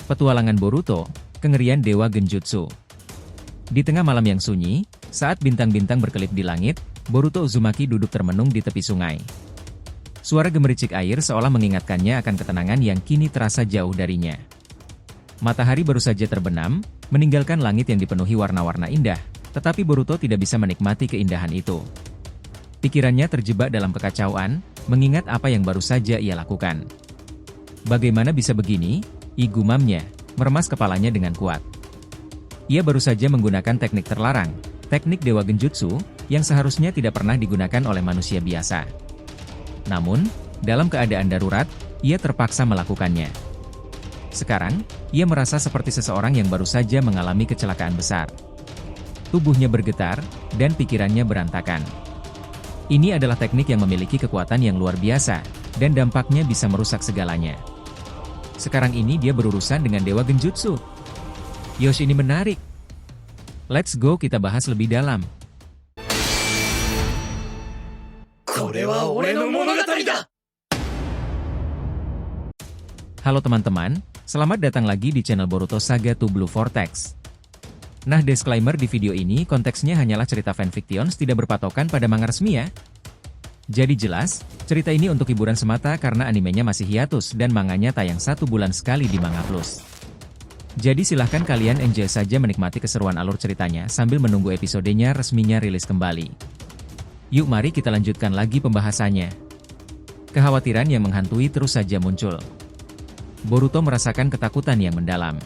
Petualangan Boruto, Kengerian Dewa Genjutsu. Di tengah malam yang sunyi, saat bintang-bintang berkelip di langit, Boruto Uzumaki duduk termenung di tepi sungai. Suara gemericik air seolah mengingatkannya akan ketenangan yang kini terasa jauh darinya. Matahari baru saja terbenam, meninggalkan langit yang dipenuhi warna-warna indah, tetapi Boruto tidak bisa menikmati keindahan itu. Pikirannya terjebak dalam kekacauan, mengingat apa yang baru saja ia lakukan. Bagaimana bisa begini? Gumamnya, meremas kepalanya dengan kuat. Ia baru saja menggunakan teknik terlarang, teknik Dewa Genjutsu, yang seharusnya tidak pernah digunakan oleh manusia biasa. Namun, dalam keadaan darurat, ia terpaksa melakukannya. Sekarang, ia merasa seperti seseorang yang baru saja mengalami kecelakaan besar. Tubuhnya bergetar, dan pikirannya berantakan. Ini adalah teknik yang memiliki kekuatan yang luar biasa, dan dampaknya bisa merusak segalanya. Sekarang ini dia berurusan dengan Dewa Genjutsu. Yosh, ini menarik. Let's go, kita bahas lebih dalam. Halo teman-teman, selamat datang lagi di channel Boruto Saga to Blue Vortex. Nah, disclaimer di video ini konteksnya hanyalah cerita fanfictions, tidak berpatokan pada manga resmi ya. Jadi jelas, cerita ini untuk hiburan semata karena animenya masih hiatus dan manganya tayang 1 bulan sekali di Manga Plus. Jadi silahkan kalian enjoy saja menikmati keseruan alur ceritanya sambil menunggu episodenya resminya rilis kembali. Yuk mari kita lanjutkan lagi pembahasannya. Kekhawatiran yang menghantui terus saja muncul. Boruto merasakan ketakutan yang mendalam.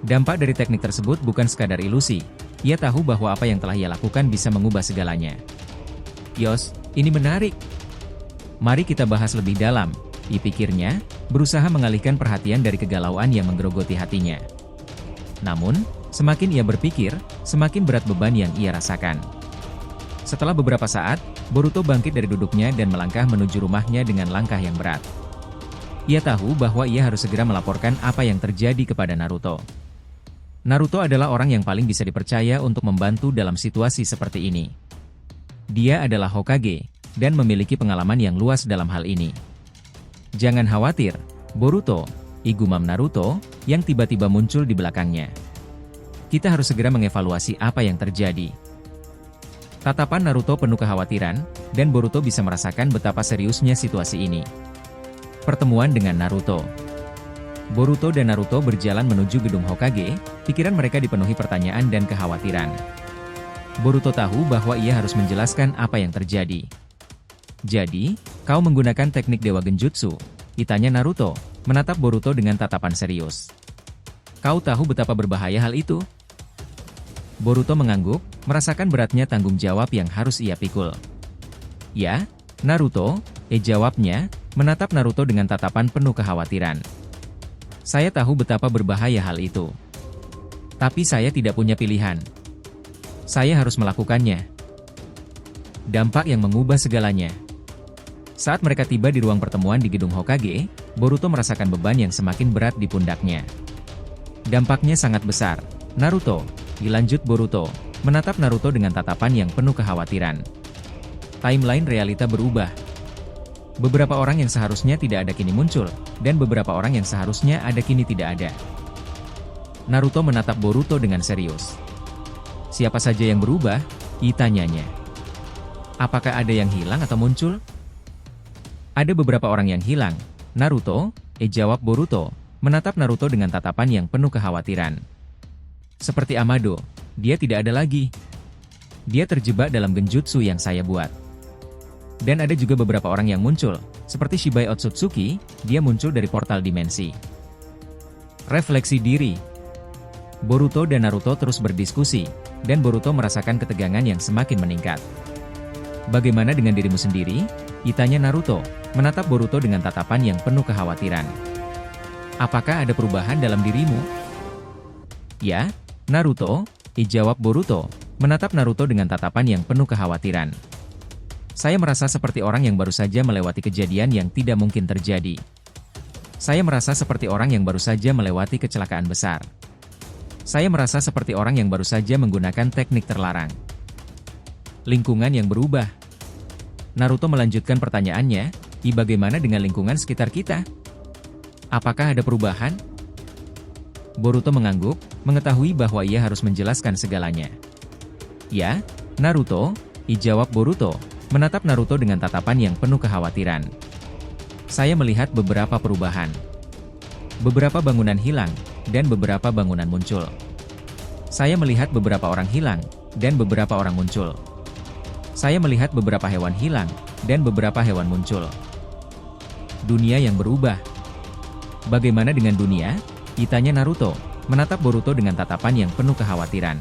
Dampak dari teknik tersebut bukan sekadar ilusi, ia tahu bahwa apa yang telah ia lakukan bisa mengubah segalanya. Yosh, ini menarik. Mari kita bahas lebih dalam, pikirnya, berusaha mengalihkan perhatian dari kegalauan yang menggerogoti hatinya. Namun, semakin ia berpikir, semakin berat beban yang ia rasakan. Setelah beberapa saat, Boruto bangkit dari duduknya dan melangkah menuju rumahnya dengan langkah yang berat. Ia tahu bahwa ia harus segera melaporkan apa yang terjadi kepada Naruto. Naruto adalah orang yang paling bisa dipercaya untuk membantu dalam situasi seperti ini. Dia adalah Hokage, dan memiliki pengalaman yang luas dalam hal ini. Jangan khawatir, Boruto, gumam Naruto, yang tiba-tiba muncul di belakangnya. Kita harus segera mengevaluasi apa yang terjadi. Tatapan Naruto penuh kekhawatiran, dan Boruto bisa merasakan betapa seriusnya situasi ini. Pertemuan dengan Naruto. Boruto dan Naruto berjalan menuju gedung Hokage, pikiran mereka dipenuhi pertanyaan dan kekhawatiran. Boruto tahu bahwa ia harus menjelaskan apa yang terjadi. Jadi, kau menggunakan teknik Dewa Genjutsu? Tanya Naruto, menatap Boruto dengan tatapan serius. Kau tahu betapa berbahaya hal itu? Boruto mengangguk, merasakan beratnya tanggung jawab yang harus ia pikul. Ya, Naruto, jawabnya, menatap Naruto dengan tatapan penuh kekhawatiran. Saya tahu betapa berbahaya hal itu. Tapi saya tidak punya pilihan. Saya harus melakukannya. Dampak yang mengubah segalanya. Saat mereka tiba di ruang pertemuan di gedung Hokage, Boruto merasakan beban yang semakin berat di pundaknya. Dampaknya sangat besar. Naruto, dilanjut Boruto, menatap Naruto dengan tatapan yang penuh kekhawatiran. Timeline realita berubah. Beberapa orang yang seharusnya tidak ada kini muncul, dan beberapa orang yang seharusnya ada kini tidak ada. Naruto menatap Boruto dengan serius. Siapa saja yang berubah? Tanyanya. Apakah ada yang hilang atau muncul? Ada beberapa orang yang hilang. Naruto, jawab Boruto, menatap Naruto dengan tatapan yang penuh kekhawatiran. Seperti Amado, dia tidak ada lagi. Dia terjebak dalam genjutsu yang saya buat. Dan ada juga beberapa orang yang muncul, seperti Shibai Otsutsuki, dia muncul dari portal dimensi. Refleksi diri. Boruto dan Naruto terus berdiskusi, dan Boruto merasakan ketegangan yang semakin meningkat. Bagaimana dengan dirimu sendiri? Tanya Naruto, menatap Boruto dengan tatapan yang penuh kekhawatiran. Apakah ada perubahan dalam dirimu? Ya, Naruto, jawab Boruto, menatap Naruto dengan tatapan yang penuh kekhawatiran. Saya merasa seperti orang yang baru saja melewati kejadian yang tidak mungkin terjadi. Saya merasa seperti orang yang baru saja melewati kecelakaan besar. Saya merasa seperti orang yang baru saja menggunakan teknik terlarang. Lingkungan yang berubah. Naruto melanjutkan pertanyaannya, bagaimana dengan lingkungan sekitar kita? Apakah ada perubahan? Boruto mengangguk, mengetahui bahwa ia harus menjelaskan segalanya. "Ya, Naruto," jawab Boruto, menatap Naruto dengan tatapan yang penuh kekhawatiran. "Saya melihat beberapa perubahan. Beberapa bangunan hilang, dan beberapa bangunan muncul. Saya melihat beberapa orang hilang, dan beberapa orang muncul. Saya melihat beberapa hewan hilang, dan beberapa hewan muncul. Dunia yang berubah. Bagaimana dengan dunia?" tanya Naruto, menatap Boruto dengan tatapan yang penuh kekhawatiran.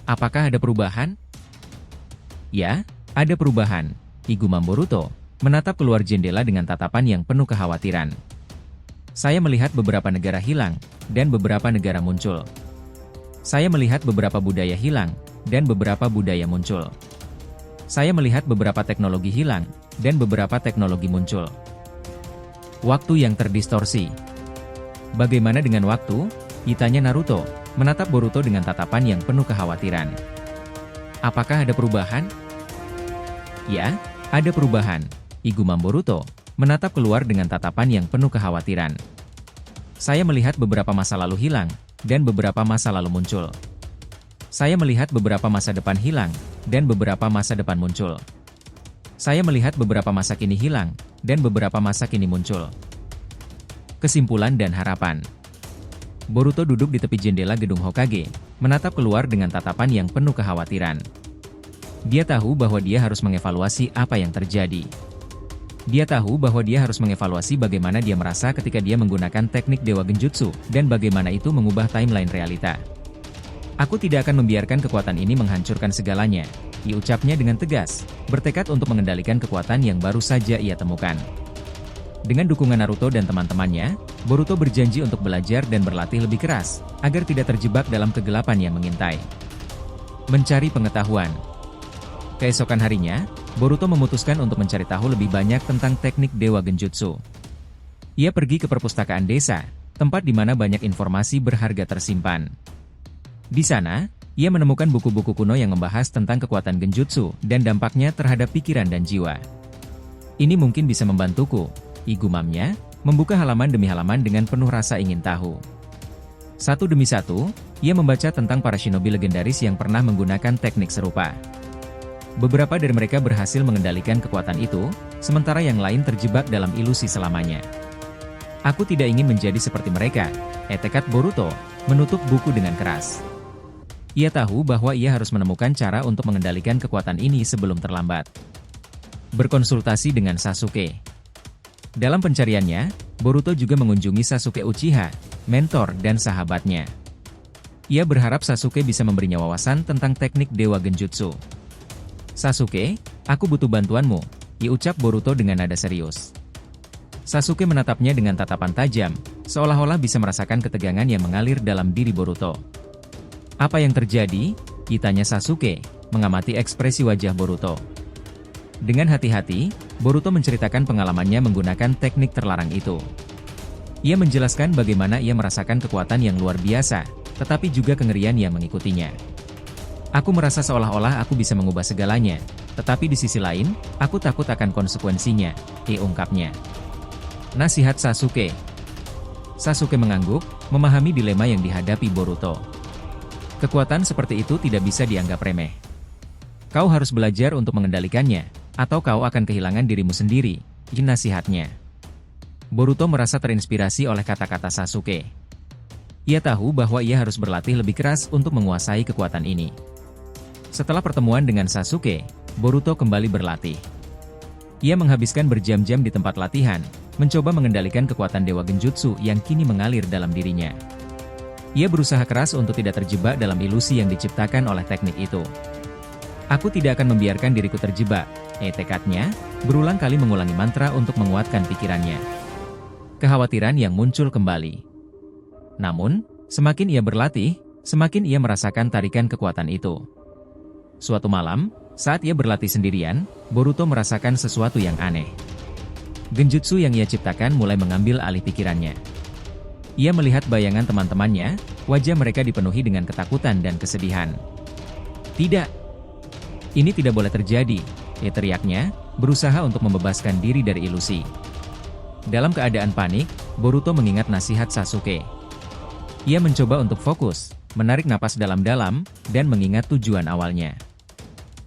"Apakah ada perubahan?" "Ya, ada perubahan," gumam Boruto, menatap keluar jendela dengan tatapan yang penuh kekhawatiran. "Saya melihat beberapa negara hilang, dan beberapa negara muncul. Saya melihat beberapa budaya hilang, dan beberapa budaya muncul. Saya melihat beberapa teknologi hilang, dan beberapa teknologi muncul. Waktu yang terdistorsi." "Bagaimana dengan waktu?" tanya Naruto, menatap Boruto dengan tatapan yang penuh kekhawatiran. "Apakah ada perubahan?" "Ya, ada perubahan," gumam Boruto, menatap keluar dengan tatapan yang penuh kekhawatiran. "Saya melihat beberapa masa lalu hilang, dan beberapa masa lalu muncul. Saya melihat beberapa masa depan hilang, dan beberapa masa depan muncul. Saya melihat beberapa masa kini hilang, dan beberapa masa kini muncul." Kesimpulan dan harapan. Boruto duduk di tepi jendela gedung Hokage, menatap keluar dengan tatapan yang penuh kekhawatiran. Dia tahu bahwa dia harus mengevaluasi apa yang terjadi. Dia tahu bahwa dia harus mengevaluasi bagaimana dia merasa ketika dia menggunakan teknik Dewa Genjutsu, dan bagaimana itu mengubah timeline realita. "Aku tidak akan membiarkan kekuatan ini menghancurkan segalanya," ucapnya dengan tegas, bertekad untuk mengendalikan kekuatan yang baru saja ia temukan. Dengan dukungan Naruto dan teman-temannya, Boruto berjanji untuk belajar dan berlatih lebih keras, agar tidak terjebak dalam kegelapan yang mengintai. Mencari pengetahuan. Keesokan harinya, Boruto memutuskan untuk mencari tahu lebih banyak tentang teknik Dewa Genjutsu. Ia pergi ke perpustakaan desa, tempat di mana banyak informasi berharga tersimpan. Di sana, ia menemukan buku-buku kuno yang membahas tentang kekuatan Genjutsu dan dampaknya terhadap pikiran dan jiwa. "Ini mungkin bisa membantuku," gumamnya, membuka halaman demi halaman dengan penuh rasa ingin tahu. Satu demi satu, ia membaca tentang para shinobi legendaris yang pernah menggunakan teknik serupa. Beberapa dari mereka berhasil mengendalikan kekuatan itu, sementara yang lain terjebak dalam ilusi selamanya. "Aku tidak ingin menjadi seperti mereka," tekad Boruto, menutup buku dengan keras. Ia tahu bahwa ia harus menemukan cara untuk mengendalikan kekuatan ini sebelum terlambat. Berkonsultasi dengan Sasuke. Dalam pencariannya, Boruto juga mengunjungi Sasuke Uchiha, mentor dan sahabatnya. Ia berharap Sasuke bisa memberinya wawasan tentang teknik Dewa Genjutsu. "Sasuke, aku butuh bantuanmu," ucap Boruto dengan nada serius. Sasuke menatapnya dengan tatapan tajam, seolah-olah bisa merasakan ketegangan yang mengalir dalam diri Boruto. "Apa yang terjadi?" tanya Sasuke, mengamati ekspresi wajah Boruto. Dengan hati-hati, Boruto menceritakan pengalamannya menggunakan teknik terlarang itu. Ia menjelaskan bagaimana ia merasakan kekuatan yang luar biasa, tetapi juga kengerian yang mengikutinya. "Aku merasa seolah-olah aku bisa mengubah segalanya, tetapi di sisi lain, aku takut akan konsekuensinya," ungkapnya. Nasihat Sasuke. Sasuke mengangguk, memahami dilema yang dihadapi Boruto. Kekuatan seperti itu tidak bisa dianggap remeh. "Kau harus belajar untuk mengendalikannya, atau kau akan kehilangan dirimu sendiri," nasihatnya. Boruto merasa terinspirasi oleh kata-kata Sasuke. Ia tahu bahwa ia harus berlatih lebih keras untuk menguasai kekuatan ini. Setelah pertemuan dengan Sasuke, Boruto kembali berlatih. Ia menghabiskan berjam-jam di tempat latihan, mencoba mengendalikan kekuatan Dewa Genjutsu yang kini mengalir dalam dirinya. Ia berusaha keras untuk tidak terjebak dalam ilusi yang diciptakan oleh teknik itu. "Aku tidak akan membiarkan diriku terjebak," tekadnya, berulang kali mengulangi mantra untuk menguatkan pikirannya. Kekhawatiran yang muncul kembali. Namun, semakin ia berlatih, semakin ia merasakan tarikan kekuatan itu. Suatu malam, saat ia berlatih sendirian, Boruto merasakan sesuatu yang aneh. Genjutsu yang ia ciptakan mulai mengambil alih pikirannya. Ia melihat bayangan teman-temannya, wajah mereka dipenuhi dengan ketakutan dan kesedihan. "Tidak! Ini tidak boleh terjadi," teriaknya, berusaha untuk membebaskan diri dari ilusi. Dalam keadaan panik, Boruto mengingat nasihat Sasuke. Ia mencoba untuk fokus, menarik napas dalam-dalam, dan mengingat tujuan awalnya.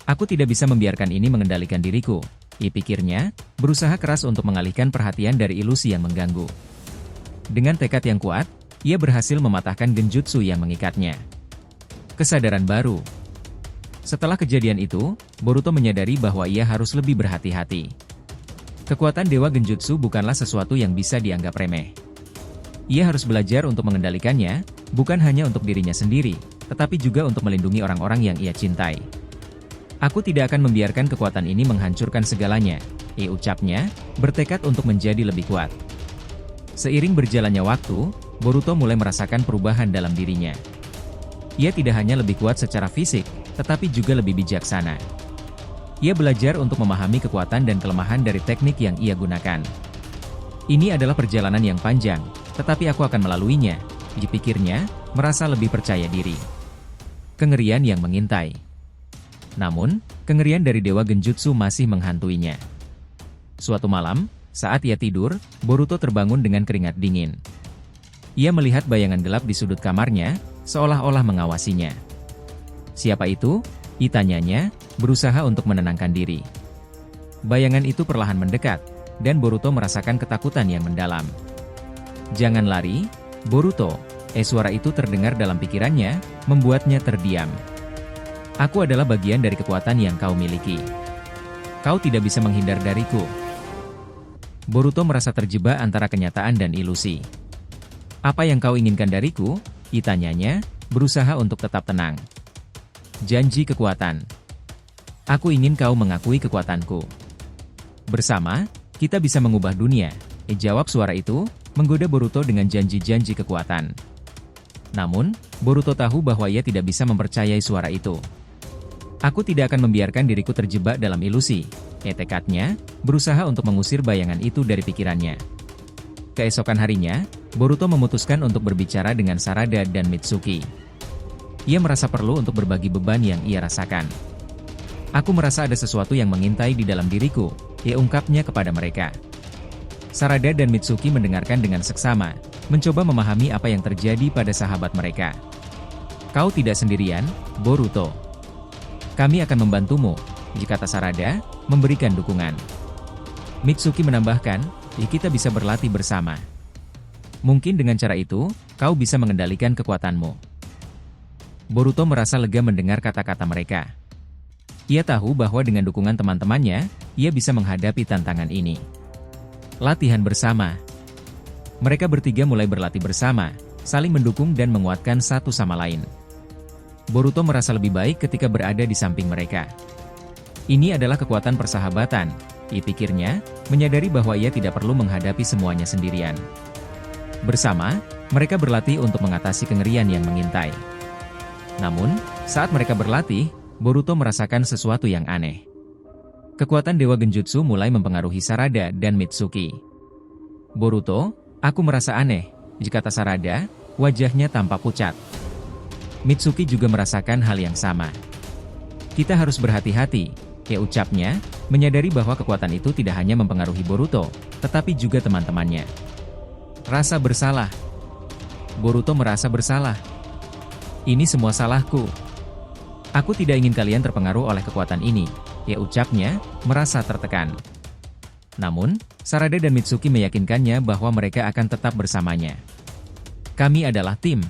Aku tidak bisa membiarkan ini mengendalikan diriku, pikirnya, berusaha keras untuk mengalihkan perhatian dari ilusi yang mengganggu. Dengan tekad yang kuat, ia berhasil mematahkan genjutsu yang mengikatnya. Kesadaran baru. Setelah kejadian itu, Boruto menyadari bahwa ia harus lebih berhati-hati. Kekuatan Dewa Genjutsu bukanlah sesuatu yang bisa dianggap remeh. Ia harus belajar untuk mengendalikannya, bukan hanya untuk dirinya sendiri, tetapi juga untuk melindungi orang-orang yang ia cintai. Aku tidak akan membiarkan kekuatan ini menghancurkan segalanya, ucapnya, bertekad untuk menjadi lebih kuat. Seiring berjalannya waktu, Boruto mulai merasakan perubahan dalam dirinya. Ia tidak hanya lebih kuat secara fisik, tetapi juga lebih bijaksana. Ia belajar untuk memahami kekuatan dan kelemahan dari teknik yang ia gunakan. Ini adalah perjalanan yang panjang, tetapi aku akan melaluinya, dipikirnya, merasa lebih percaya diri. Kengerian yang mengintai. Namun, kengerian dari Dewa Genjutsu masih menghantuinya. Suatu malam, saat ia tidur, Boruto terbangun dengan keringat dingin. Ia melihat bayangan gelap di sudut kamarnya, seolah-olah mengawasinya. Siapa itu? Tanyanya, berusaha untuk menenangkan diri. Bayangan itu perlahan mendekat, dan Boruto merasakan ketakutan yang mendalam. Jangan lari, Boruto, suara itu terdengar dalam pikirannya, membuatnya terdiam. Aku adalah bagian dari kekuatan yang kau miliki. Kau tidak bisa menghindar dariku. Boruto merasa terjebak antara kenyataan dan ilusi. Apa yang kau inginkan dariku? Tanyanya, berusaha untuk tetap tenang. Janji kekuatan. Aku ingin kau mengakui kekuatanku. Bersama, kita bisa mengubah dunia. Jawab suara itu, menggoda Boruto dengan janji-janji kekuatan. Namun, Boruto tahu bahwa ia tidak bisa mempercayai suara itu. Aku tidak akan membiarkan diriku terjebak dalam ilusi, tekadnya, berusaha untuk mengusir bayangan itu dari pikirannya. Keesokan harinya, Boruto memutuskan untuk berbicara dengan Sarada dan Mitsuki. Ia merasa perlu untuk berbagi beban yang ia rasakan. Aku merasa ada sesuatu yang mengintai di dalam diriku, ungkapnya kepada mereka. Sarada dan Mitsuki mendengarkan dengan seksama, mencoba memahami apa yang terjadi pada sahabat mereka. Kau tidak sendirian, Boruto. Kami akan membantumu, kata Sarada, memberikan dukungan. Mitsuki menambahkan, kita bisa berlatih bersama. Mungkin dengan cara itu, kau bisa mengendalikan kekuatanmu. Boruto merasa lega mendengar kata-kata mereka. Ia tahu bahwa dengan dukungan teman-temannya, ia bisa menghadapi tantangan ini. Latihan bersama. Mereka bertiga mulai berlatih bersama, saling mendukung dan menguatkan satu sama lain. Boruto merasa lebih baik ketika berada di samping mereka. Ini adalah kekuatan persahabatan, pikirnya, menyadari bahwa ia tidak perlu menghadapi semuanya sendirian. Bersama, mereka berlatih untuk mengatasi kengerian yang mengintai. Namun, saat mereka berlatih, Boruto merasakan sesuatu yang aneh. Kekuatan Dewa Genjutsu mulai mempengaruhi Sarada dan Mitsuki. Boruto, aku merasa aneh, kata Sarada, wajahnya tampak pucat. Mitsuki juga merasakan hal yang sama. Kita harus berhati-hati, ucapnya, menyadari bahwa kekuatan itu tidak hanya mempengaruhi Boruto, tetapi juga teman-temannya. Rasa bersalah. Boruto merasa bersalah. Ini semua salahku. Aku tidak ingin kalian terpengaruh oleh kekuatan ini, ucapnya, merasa tertekan. Namun, Sarada dan Mitsuki meyakinkannya bahwa mereka akan tetap bersamanya. Kami adalah tim.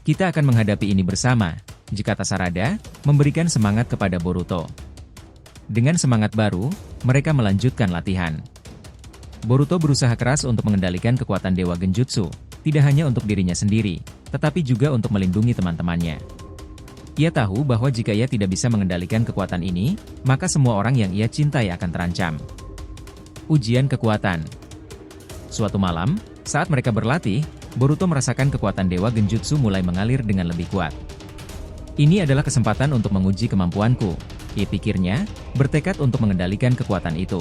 Kita akan menghadapi ini bersama, kata Sarada, memberikan semangat kepada Boruto. Dengan semangat baru, mereka melanjutkan latihan. Boruto berusaha keras untuk mengendalikan kekuatan Dewa Genjutsu, tidak hanya untuk dirinya sendiri, tetapi juga untuk melindungi teman-temannya. Ia tahu bahwa jika ia tidak bisa mengendalikan kekuatan ini, maka semua orang yang ia cintai akan terancam. Ujian kekuatan. Suatu malam, saat mereka berlatih, Boruto merasakan kekuatan Dewa Genjutsu mulai mengalir dengan lebih kuat. Ini adalah kesempatan untuk menguji kemampuanku, pikirnya, bertekad untuk mengendalikan kekuatan itu.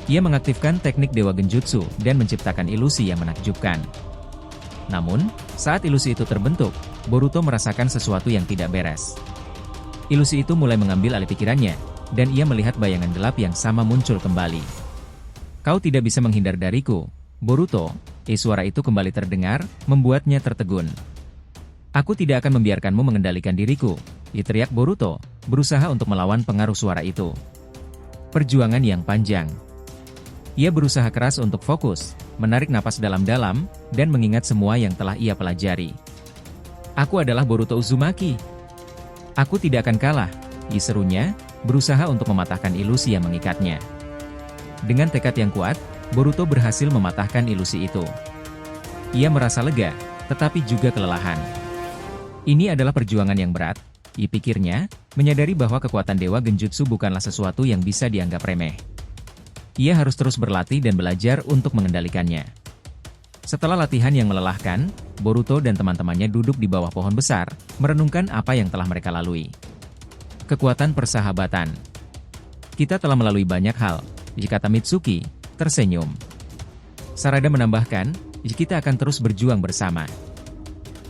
Ia mengaktifkan teknik Dewa Genjutsu dan menciptakan ilusi yang menakjubkan. Namun, saat ilusi itu terbentuk, Boruto merasakan sesuatu yang tidak beres. Ilusi itu mulai mengambil alih pikirannya, dan ia melihat bayangan gelap yang sama muncul kembali. Kau tidak bisa menghindar dariku, Boruto, Suara itu kembali terdengar, membuatnya tertegun. Aku tidak akan membiarkanmu mengendalikan diriku, teriak Boruto, berusaha untuk melawan pengaruh suara itu. Perjuangan yang panjang. Ia berusaha keras untuk fokus, menarik napas dalam-dalam, dan mengingat semua yang telah ia pelajari. Aku adalah Boruto Uzumaki. Aku tidak akan kalah, serunya, berusaha untuk mematahkan ilusi yang mengikatnya. Dengan tekad yang kuat, Boruto berhasil mematahkan ilusi itu. Ia merasa lega, tetapi juga kelelahan. Ini adalah perjuangan yang berat, pikirnya, menyadari bahwa kekuatan Dewa Genjutsu bukanlah sesuatu yang bisa dianggap remeh. Ia harus terus berlatih dan belajar untuk mengendalikannya. Setelah latihan yang melelahkan, Boruto dan teman-temannya duduk di bawah pohon besar, merenungkan apa yang telah mereka lalui. Kekuatan persahabatan. Kita telah melalui banyak hal, kata Mitsuki, tersenyum. Sarada menambahkan, kita akan terus berjuang bersama.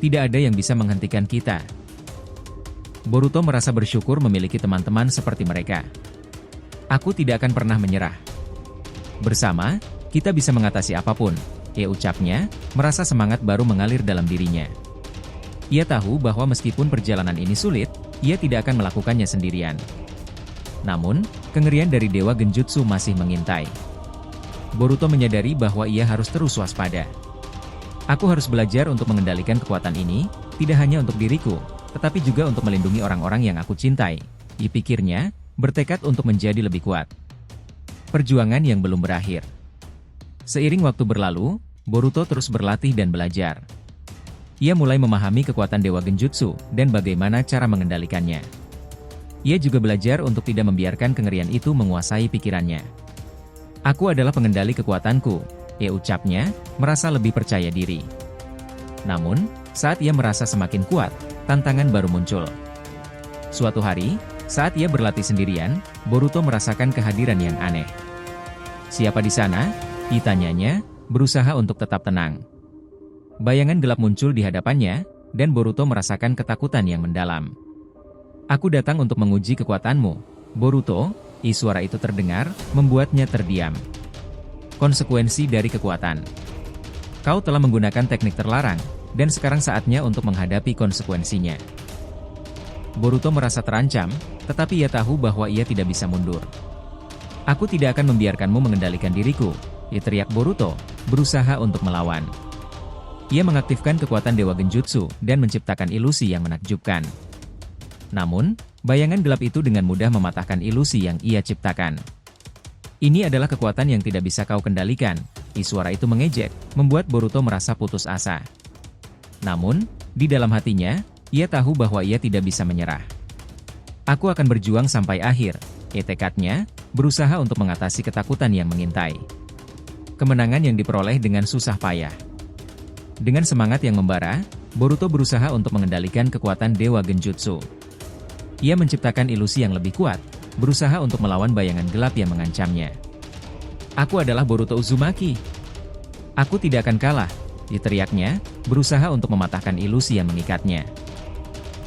Tidak ada yang bisa menghentikan kita. Boruto merasa bersyukur memiliki teman-teman seperti mereka. Aku tidak akan pernah menyerah. Bersama, kita bisa mengatasi apapun, ucapnya, merasa semangat baru mengalir dalam dirinya. Ia tahu bahwa meskipun perjalanan ini sulit, ia tidak akan melakukannya sendirian. Namun, kengerian dari Dewa Genjutsu masih mengintai. Boruto menyadari bahwa ia harus terus waspada. Aku harus belajar untuk mengendalikan kekuatan ini, tidak hanya untuk diriku, tetapi juga untuk melindungi orang-orang yang aku cintai. Pikirnya, bertekad untuk menjadi lebih kuat. Perjuangan yang belum berakhir. Seiring waktu berlalu, Boruto terus berlatih dan belajar. Ia mulai memahami kekuatan Dewa Genjutsu dan bagaimana cara mengendalikannya. Ia juga belajar untuk tidak membiarkan kengerian itu menguasai pikirannya. Aku adalah pengendali kekuatanku, ucapnya, merasa lebih percaya diri. Namun, saat ia merasa semakin kuat, tantangan baru muncul. Suatu hari, saat ia berlatih sendirian, Boruto merasakan kehadiran yang aneh. Siapa di sana? Ditanyanya, berusaha untuk tetap tenang. Bayangan gelap muncul di hadapannya, dan Boruto merasakan ketakutan yang mendalam. Aku datang untuk menguji kekuatanmu, Boruto, suara itu terdengar, membuatnya terdiam. Konsekuensi dari kekuatan. Kau telah menggunakan teknik terlarang, dan sekarang saatnya untuk menghadapi konsekuensinya. Boruto merasa terancam, tetapi ia tahu bahwa ia tidak bisa mundur. Aku tidak akan membiarkanmu mengendalikan diriku, teriak Boruto, berusaha untuk melawan. Ia mengaktifkan kekuatan Dewa Genjutsu dan menciptakan ilusi yang menakjubkan. Namun, bayangan gelap itu dengan mudah mematahkan ilusi yang ia ciptakan. Ini adalah kekuatan yang tidak bisa kau kendalikan, suara itu mengejek, membuat Boruto merasa putus asa. Namun, di dalam hatinya, ia tahu bahwa ia tidak bisa menyerah. Aku akan berjuang sampai akhir, tekadnya, berusaha untuk mengatasi ketakutan yang mengintai. Kemenangan yang diperoleh dengan susah payah. Dengan semangat yang membara, Boruto berusaha untuk mengendalikan kekuatan Dewa Genjutsu. Ia menciptakan ilusi yang lebih kuat, berusaha untuk melawan bayangan gelap yang mengancamnya. Aku adalah Boruto Uzumaki. Aku tidak akan kalah, teriaknya, berusaha untuk mematahkan ilusi yang mengikatnya.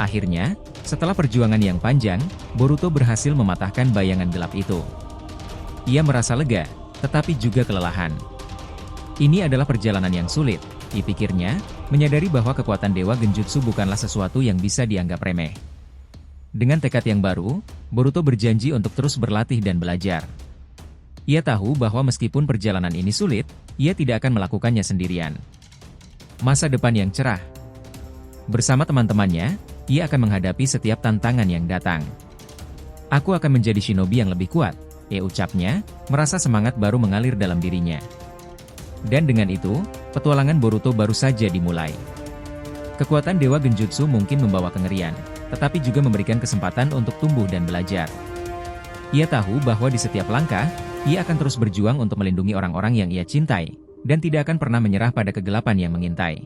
Akhirnya, setelah perjuangan yang panjang, Boruto berhasil mematahkan bayangan gelap itu. Ia merasa lega, tetapi juga kelelahan. Ini adalah perjalanan yang sulit, pikirnya, menyadari bahwa kekuatan Dewa Genjutsu bukanlah sesuatu yang bisa dianggap remeh. Dengan tekad yang baru, Boruto berjanji untuk terus berlatih dan belajar. Ia tahu bahwa meskipun perjalanan ini sulit, ia tidak akan melakukannya sendirian. Masa depan yang cerah. Bersama teman-temannya, ia akan menghadapi setiap tantangan yang datang. Aku akan menjadi shinobi yang lebih kuat, ucapnya, merasa semangat baru mengalir dalam dirinya. Dan dengan itu, petualangan Boruto baru saja dimulai. Kekuatan Dewa Genjutsu mungkin membawa kengerian, tetapi juga memberikan kesempatan untuk tumbuh dan belajar. Ia tahu bahwa di setiap langkah, ia akan terus berjuang untuk melindungi orang-orang yang ia cintai, dan tidak akan pernah menyerah pada kegelapan yang mengintai.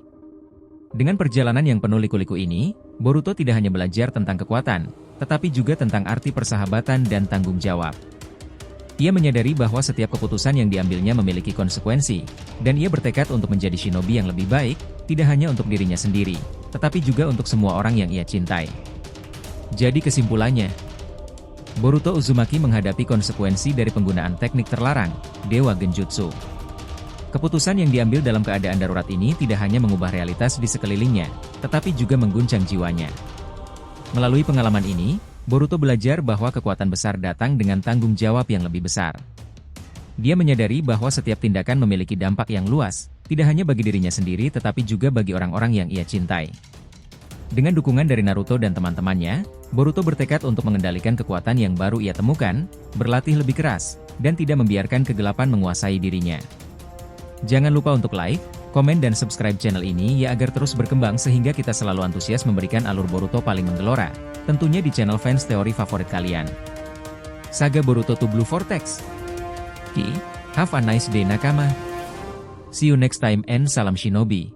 Dengan perjalanan yang penuh liku-liku ini, Boruto tidak hanya belajar tentang kekuatan, tetapi juga tentang arti persahabatan dan tanggung jawab. Ia menyadari bahwa setiap keputusan yang diambilnya memiliki konsekuensi, dan ia bertekad untuk menjadi shinobi yang lebih baik, tidak hanya untuk dirinya sendiri, tetapi juga untuk semua orang yang ia cintai. Jadi kesimpulannya, Boruto Uzumaki menghadapi konsekuensi dari penggunaan teknik terlarang, Dewa Genjutsu. Keputusan yang diambil dalam keadaan darurat ini tidak hanya mengubah realitas di sekelilingnya, tetapi juga mengguncang jiwanya. Melalui pengalaman ini, Boruto belajar bahwa kekuatan besar datang dengan tanggung jawab yang lebih besar. Dia menyadari bahwa setiap tindakan memiliki dampak yang luas, tidak hanya bagi dirinya sendiri tetapi juga bagi orang-orang yang ia cintai. Dengan dukungan dari Naruto dan teman-temannya, Boruto bertekad untuk mengendalikan kekuatan yang baru ia temukan, berlatih lebih keras, dan tidak membiarkan kegelapan menguasai dirinya. Jangan lupa untuk like, komen dan subscribe channel ini ya agar terus berkembang sehingga kita selalu antusias memberikan alur Boruto paling menggelora, tentunya di channel fans teori favorit kalian. Saga Boruto to Blue Vortex. Have a nice day nakama. See you next time and salam shinobi.